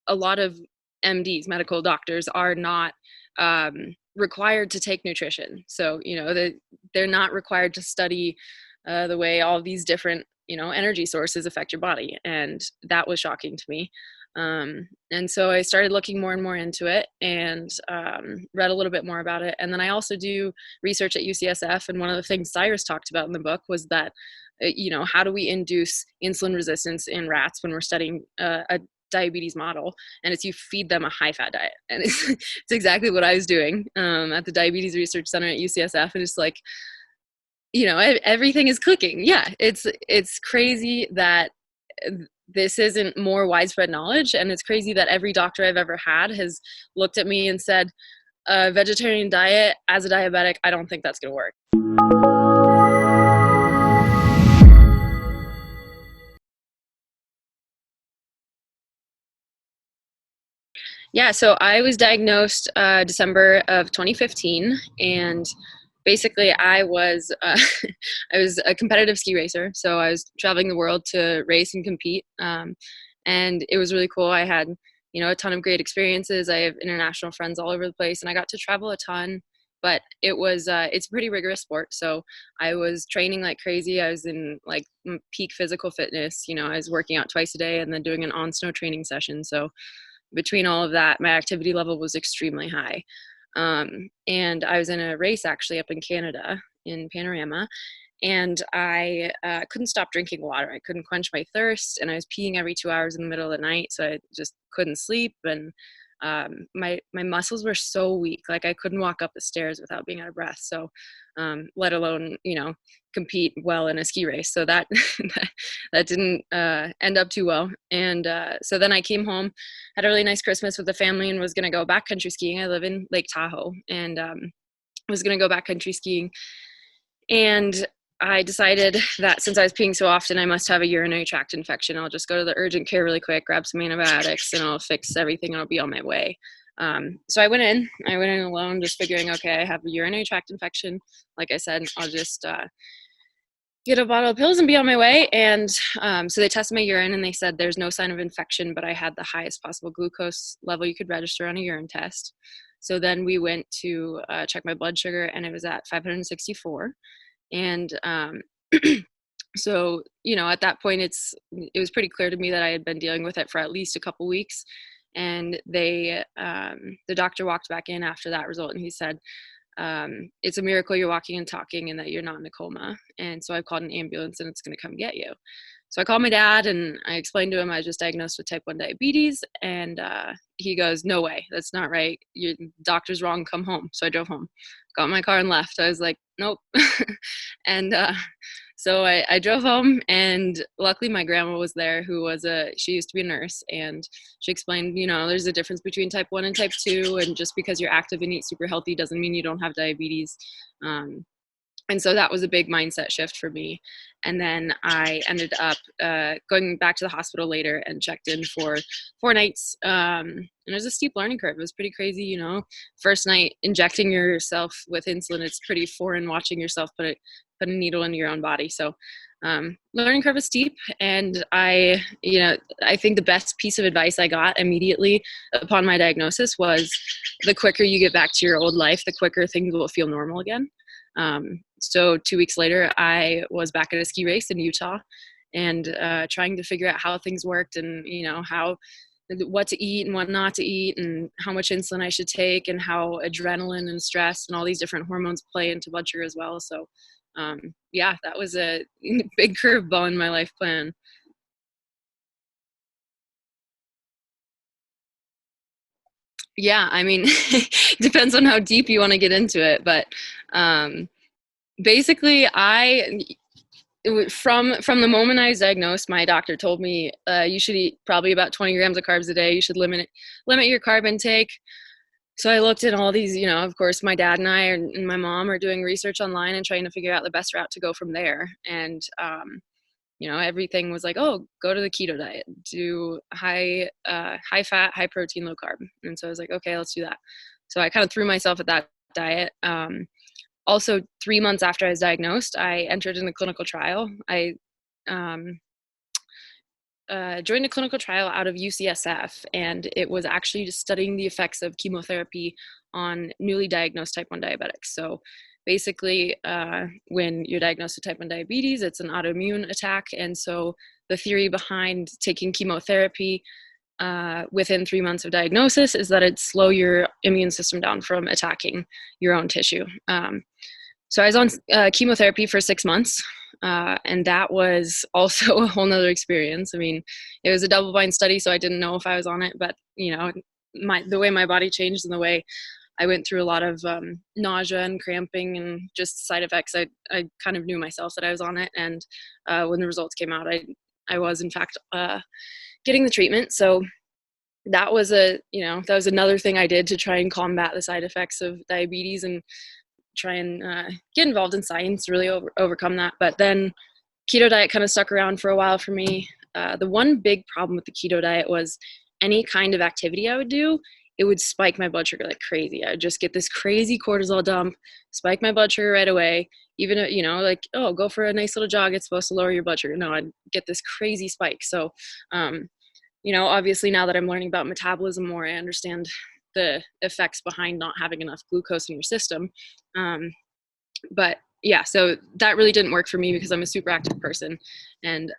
a lot of MDs, medical doctors, are not required to take nutrition. So, they're not required to study the way all these different, energy sources affect your body. And that was shocking to me. And so I started looking more and more into it, and read a little bit more about it. And then I also do research at UCSF. And one of the things Cyrus talked about in the book was that, how do we induce insulin resistance in rats when we're studying a diabetes model? And it's you feed them a high fat diet. And it's exactly what I was doing at the Diabetes Research Center at UCSF. And it's like, everything is clicking. Yeah, it's crazy that this isn't more widespread knowledge, and it's crazy that every doctor I've ever had has looked at me and said, a vegetarian diet as a diabetic, I don't think that's going to work. Yeah, so I was diagnosed December of 2015, and basically I was I was a competitive ski racer. So I was traveling the world to race and compete, and it was really cool. I had a ton of great experiences. I have international friends all over the place, and I got to travel a ton. But it's a pretty rigorous sport. So I was training like crazy. I was in like peak physical fitness. I was working out twice a day and then doing an on snow training session. So between all of that, my activity level was extremely high. And I was in a race actually up in Canada in Panorama, and I couldn't stop drinking water. I couldn't quench my thirst, and I was peeing every 2 hours in the middle of the night, so I just couldn't sleep. And my muscles were so weak, like I couldn't walk up the stairs without being out of breath. So, let alone compete well in a ski race. So that that didn't end up too well. And so then I came home, had a really nice Christmas with the family, and was going to go backcountry skiing. I live in Lake Tahoe, and was going to go backcountry skiing. And I decided that since I was peeing so often, I must have a urinary tract infection. I'll just go to the urgent care really quick, grab some antibiotics, and I'll fix everything, and I'll be on my way. So I went in alone, just figuring, okay, I have a urinary tract infection. Like I said, I'll just get a bottle of pills and be on my way. And so they tested my urine, and they said there's no sign of infection, but I had the highest possible glucose level you could register on a urine test. So then we went to check my blood sugar, and it was at 564. And so at that point it was pretty clear to me that I had been dealing with it for at least a couple weeks. And the doctor walked back in after that result, and he said, it's a miracle you're walking and talking and that you're not in a coma. And so I called an ambulance, and it's going to come get you. So I called my dad, and I explained to him I was just diagnosed with type 1 diabetes. And he goes, no way, that's not right. Your doctor's wrong. Come home. So I drove home, got in my car, and left. I was like, nope. And so I drove home, and luckily my grandma was there, she used to be a nurse, and she explained, there's a difference between type 1 and type 2, and just because you're active and eat super healthy doesn't mean you don't have diabetes. And so that was a big mindset shift for me. And then I ended up going back to the hospital later and checked in for 4 nights. And it was a steep learning curve. It was pretty crazy, First night injecting yourself with insulin, it's pretty foreign watching yourself put a needle into your own body. So learning curve is steep. And I think the best piece of advice I got immediately upon my diagnosis was, the quicker you get back to your old life, the quicker things will feel normal again. So 2 weeks later, I was back at a ski race in Utah, and trying to figure out how things worked, and what to eat and what not to eat, and how much insulin I should take, and how adrenaline and stress and all these different hormones play into blood sugar as well. So that was a big curveball in my life plan. Yeah, I mean, depends on how deep you want to get into it, but basically from the moment I was diagnosed, my doctor told me you should eat probably about 20 grams of carbs a day. You should limit your carb intake. So I looked at all these, of course, my dad and I and my mom are doing research online and trying to figure out the best route to go from there. And everything was like, oh, go to the keto diet, do high fat, high protein, low carb. And so I was like, okay, let's do that. So I kind of threw myself at that diet. Also, 3 months after I was diagnosed, I entered in a clinical trial. I joined a clinical trial out of UCSF, and it was actually just studying the effects of chemotherapy on newly diagnosed type 1 diabetics. So basically, when you're diagnosed with type 1 diabetes, it's an autoimmune attack. And so the theory behind taking chemotherapy within 3 months of diagnosis is that it slow your immune system down from attacking your own tissue. So I was on chemotherapy for 6 months, and that was also a whole nother experience. I mean, it was a double-blind study, so I didn't know if I was on it, but the way my body changed and the way I went through a lot of nausea and cramping and just side effects, I kind of knew myself that I was on it. And when the results came out, I was in fact getting the treatment. So that was another thing I did to try and combat the side effects of diabetes and try and get involved in science, really overcome that. But then keto diet kind of stuck around for a while for me. The one big problem with the keto diet was any kind of activity I would do, it would spike my blood sugar like crazy. I would just get this crazy cortisol dump, spike my blood sugar right away. Even, like, oh, go for a nice little jog, it's supposed to lower your blood sugar. No, I'd get this crazy spike. So, obviously now that I'm learning about metabolism more, I understand the effects behind not having enough glucose in your system. But yeah, so that really didn't work for me because I'm a super active person. And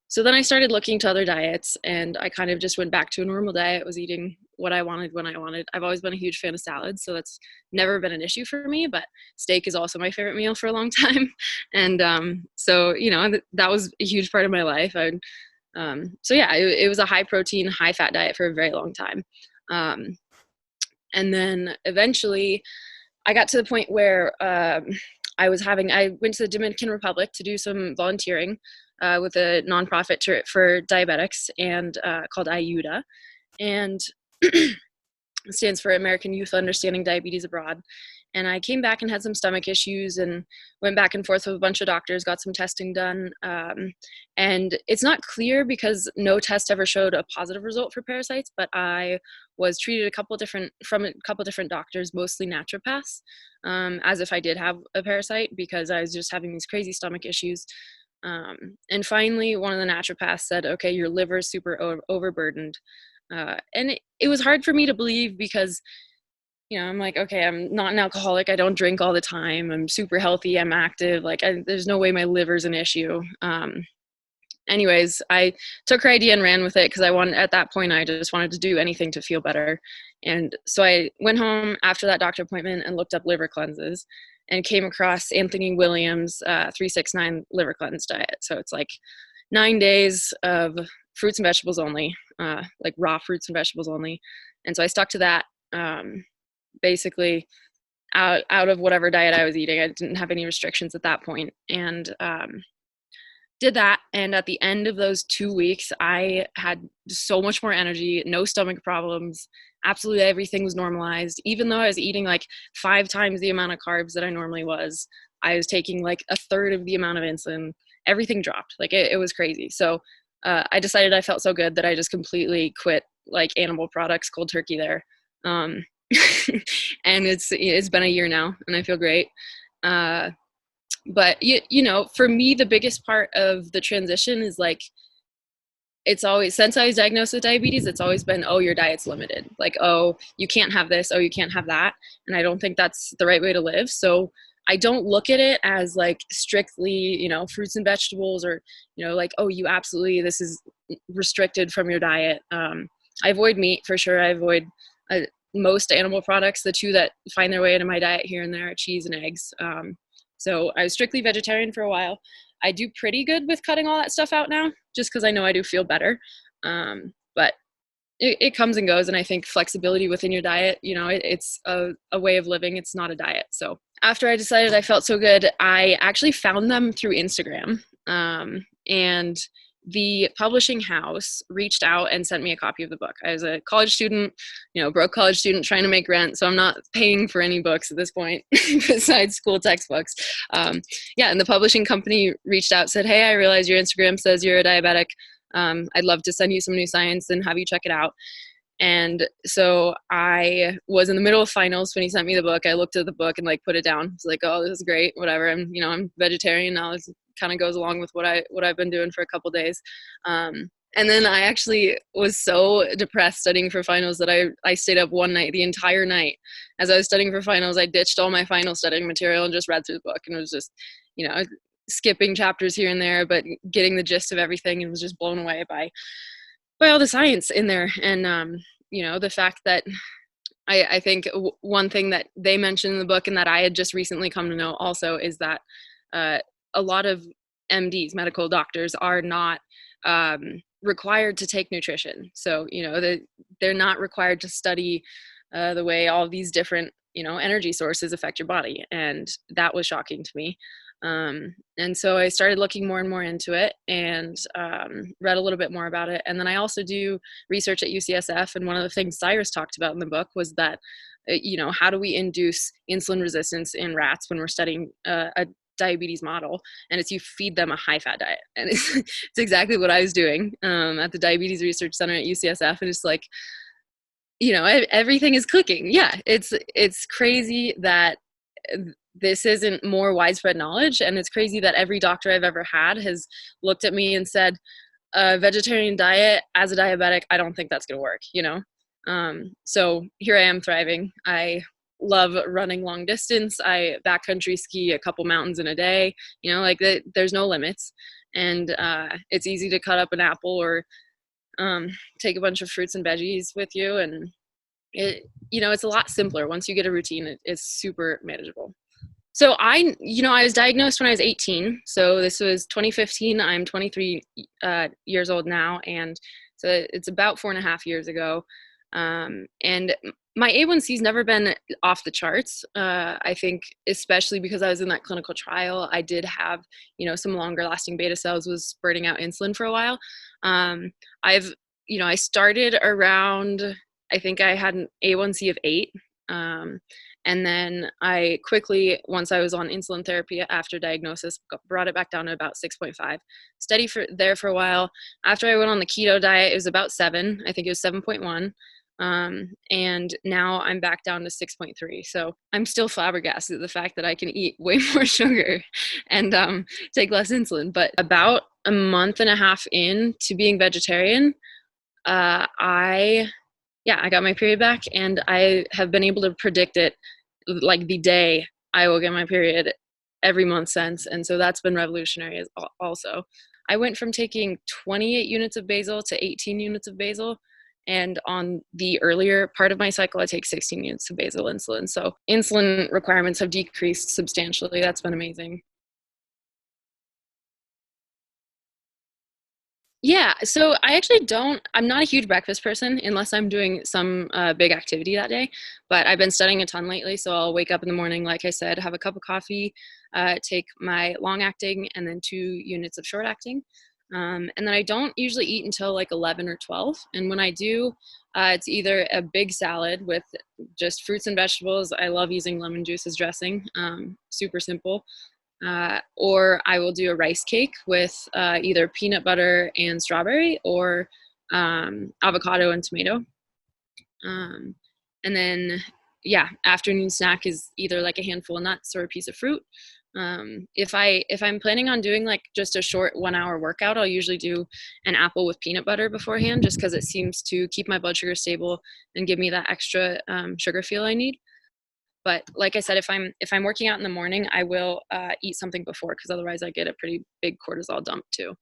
so then I started looking to other diets, and I kind of just went back to a normal diet, was eating what I wanted when I wanted. I've always been a huge fan of salads, so that's never been an issue for me, but steak is also my favorite meal for a long time. And so, that was a huge part of my life. So yeah, it was a high protein, high fat diet for a very long time. And then eventually I got to the point where I went to the Dominican Republic to do some volunteering with a nonprofit for diabetics and called IUDA, and it stands for American Youth Understanding Diabetes Abroad. And I came back and had some stomach issues and went back and forth with a bunch of doctors, got some testing done. And it's not clear because no test ever showed a positive result for parasites, but I was treated from a couple different doctors, mostly naturopaths, as if I did have a parasite because I was just having these crazy stomach issues. And finally, one of the naturopaths said, okay, your liver is super overburdened. And it was hard for me to believe because I'm like, okay, I'm not an alcoholic. I don't drink all the time. I'm super healthy. I'm active. Like, there's no way my liver's an issue. Anyways, I took her idea and ran with it because at that point, I just wanted to do anything to feel better. And so I went home after that doctor appointment and looked up liver cleanses and came across Anthony Williams' 369 liver cleanse diet. So it's like 9 days of fruits and vegetables only, like raw fruits and vegetables only. And so I stuck to that. Basically out of whatever diet I was eating. I didn't have any restrictions at that point, and did that. And at the end of those 2 weeks, I had so much more energy, no stomach problems, absolutely everything was normalized. Even though I was eating like 5 times the amount of carbs that I normally was, I was taking like a third of the amount of insulin. Everything dropped. Like it was crazy. So I decided I felt so good that I just completely quit like animal products cold turkey there. And it's been a year now and I feel great. But for me, the biggest part of the transition is like, it's always, since I was diagnosed with diabetes, it's always been, oh, your diet's limited. Like, oh, you can't have this. Oh, you can't have that. And I don't think that's the right way to live. So I don't look at it as like strictly, fruits and vegetables or, like, oh, this is restricted from your diet. I avoid meat for sure. I avoid most animal products. The two that find their way into my diet here and there are cheese and eggs. So I was strictly vegetarian for a while. I do pretty good with cutting all that stuff out now, just because I know I do feel better. But it comes and goes. And I think flexibility within your diet, it's a way of living. It's not a diet. So after I decided I felt so good, I actually found them through Instagram. And the publishing house reached out and sent me a copy of the book. I was a college student, broke college student trying to make rent. So I'm not paying for any books at this point besides school textbooks. And the publishing company reached out, said, hey, I realize your Instagram says you're a diabetic. I'd love to send you some new science and have you check it out. And so I was in the middle of finals when he sent me the book. I looked at the book and like put it down. It's like, oh, this is great. Whatever. I'm vegetarian now. It's kind of goes along with what I've been doing for a couple days. And then I actually was so depressed studying for finals that I stayed up one night, the entire night. As I was studying for finals, I ditched all my final studying material and just read through the book, and it was just, skipping chapters here and there, but getting the gist of everything, and was just blown away by all the science in there. And, the fact that I think one thing that they mentioned in the book and that I had just recently come to know also is that a lot of MDs, medical doctors, are not required to take nutrition. So, they're not required to study the way all these different, energy sources affect your body. And that was shocking to me. And so I started looking more and more into it, and read a little bit more about it. And then I also do research at UCSF. And one of the things Cyrus talked about in the book was that, how do we induce insulin resistance in rats when we're studying a diabetes model? And it's you feed them a high fat diet. And it's exactly what I was doing at the Diabetes Research Center at UCSF. And it's like, everything is clicking. Yeah, it's crazy that this isn't more widespread knowledge. And it's crazy that every doctor I've ever had has looked at me and said, a vegetarian diet as a diabetic, I don't think that's going to work, So here I am thriving. I love running long distance. I backcountry ski a couple mountains in a day, there's no limits. And it's easy to cut up an apple or take a bunch of fruits and veggies with you. And it's a lot simpler. Once you get a routine, it's super manageable. So I was diagnosed when I was 18. So this was 2015. I'm 23 years old now. And so it's about 4.5 years ago. And my A1C's never been off the charts. I think especially because I was in that clinical trial, I did have, some longer lasting beta cells, was spurting out insulin for a while. I started around, I think I had an A1C of 8. And then I quickly, once I was on insulin therapy after diagnosis, brought it back down to about 6.5. Steady for a while. After I went on the keto diet, it was about 7. I think it was 7.1. And now I'm back down to 6.3. So I'm still flabbergasted at the fact that I can eat way more sugar and take less insulin. But about a month and a half in to being vegetarian, I got my period back, and I have been able to predict it like the day I will get my period every month since. And so that's been revolutionary also. I went from taking 28 units of basal to 18 units of basal. And on the earlier part of my cycle, I take 16 units of basal insulin. So insulin requirements have decreased substantially. That's been amazing. Yeah, so I'm not a huge breakfast person unless I'm doing some big activity that day, but I've been studying a ton lately. So I'll wake up in the morning, like I said, have a cup of coffee, take my long acting and then 2 units of short acting. And then I don't usually eat until like 11 or 12. And when I do, it's either a big salad with just fruits and vegetables. I love using lemon juice as dressing, super simple. Or I will do a rice cake with either peanut butter and strawberry or avocado and tomato. And then, afternoon snack is either like a handful of nuts or a piece of fruit. If I'm planning on doing like just a short 1-hour workout, I'll usually do an apple with peanut butter beforehand, just because it seems to keep my blood sugar stable and give me that extra sugar feel I need. But like I said, if I'm working out in the morning, I will eat something before, because otherwise I get a pretty big cortisol dump too.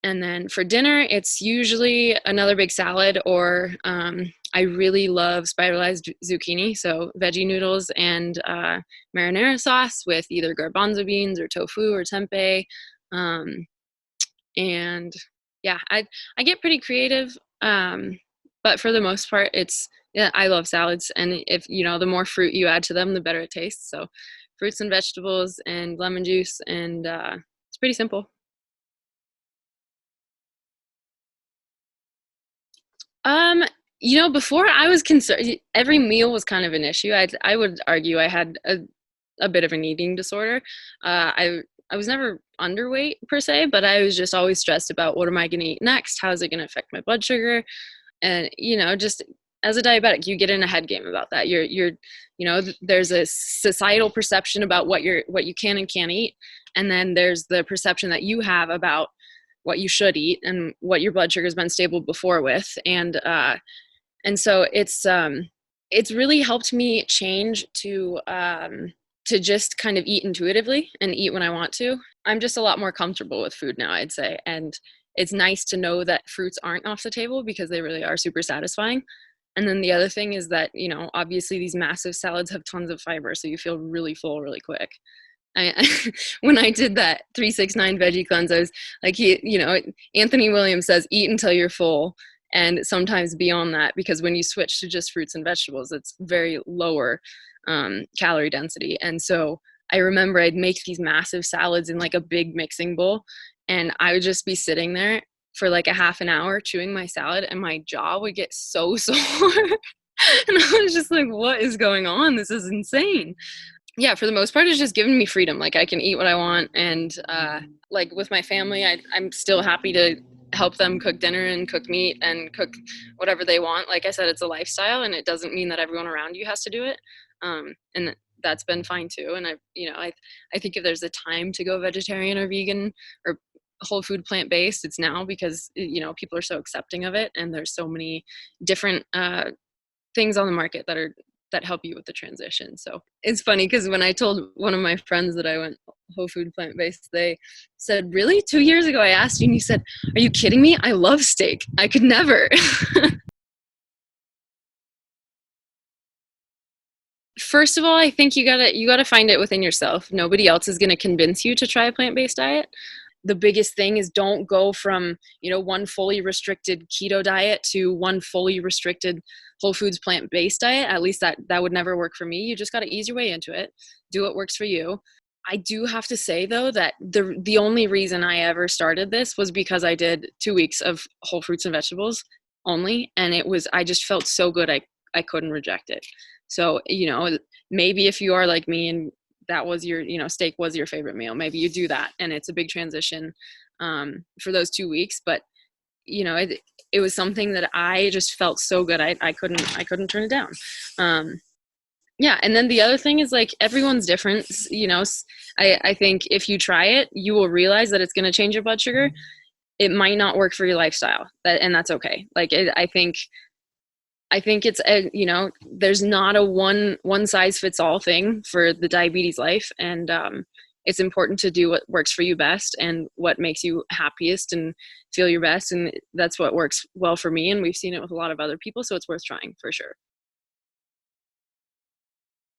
And then for dinner, it's usually another big salad, or I really love spiralized zucchini, so veggie noodles and marinara sauce with either garbanzo beans or tofu or tempeh. And I get pretty creative, but for the most part, I love salads, and if the more fruit you add to them, the better it tastes. So fruits and vegetables and lemon juice, and it's pretty simple. Um, before I was concerned, every meal was kind of an issue. I would argue I had a bit of an eating disorder. I was never underweight per se, but I was just always stressed about what am I going to eat next? How is it going to affect my blood sugar? And just as a diabetic, you get in a head game about that. You're there's a societal perception about what you can and can't eat, and then there's the perception that you have about what you should eat and what your blood sugar has been stable before with. And so it's really helped me change to just kind of eat intuitively and eat when I want to. I'm just a lot more comfortable with food now, I'd say. And it's nice to know that fruits aren't off the table because they really are super satisfying. And then the other thing is that, obviously these massive salads have tons of fiber, so you feel really full really quick. When I did that 369 veggie cleanse, I was like, Anthony Williams says, eat until you're full. And sometimes beyond that, because when you switch to just fruits and vegetables, it's very lower calorie density. And so I remember I'd make these massive salads in like a big mixing bowl, and I would just be sitting there for like a half an hour chewing my salad, and my jaw would get so sore. And I was just like, what is going on? This is insane. Yeah, for the most part, it's just giving me freedom. Like I can eat what I want. And like with my family, I'm still happy to help them cook dinner and cook meat and cook whatever they want. Like I said, it's a lifestyle, and it doesn't mean that everyone around you has to do it. And that's been fine too. And I think if there's a time to go vegetarian or vegan or whole food plant-based, it's now, because people are so accepting of it, and there's so many different things on the market that help you with the transition. So it's funny because when I told one of my friends that I went whole food plant-based, they said, really? 2 years ago I asked you and you said, are you kidding me? I love steak. I could never. First of all, I think you gotta find it within yourself. Nobody else is gonna convince you to try a plant-based diet. The biggest thing is don't go from, one fully restricted keto diet to one fully restricted whole foods plant-based diet. At least that would never work for me. You just got to ease your way into it. Do what works for you. I do have to say though that the only reason I ever started this was because I did 2 weeks of whole fruits and vegetables only, and I just felt so good I couldn't reject it. So, maybe if you are like me and that was your, steak was your favorite meal, maybe you do that, and it's a big transition for those 2 weeks. But it was something that I just felt so good I couldn't turn it down. Yeah, and then the other thing is, like, everyone's different. I think if you try it, you will realize that it's going to change your blood sugar. It might not work for your lifestyle, and that's okay. Like I think it's there's not a one size fits all thing for the diabetes life, and it's important to do what works for you best and what makes you happiest and feel your best, and that's what works well for me, and we've seen it with a lot of other people, so it's worth trying for sure.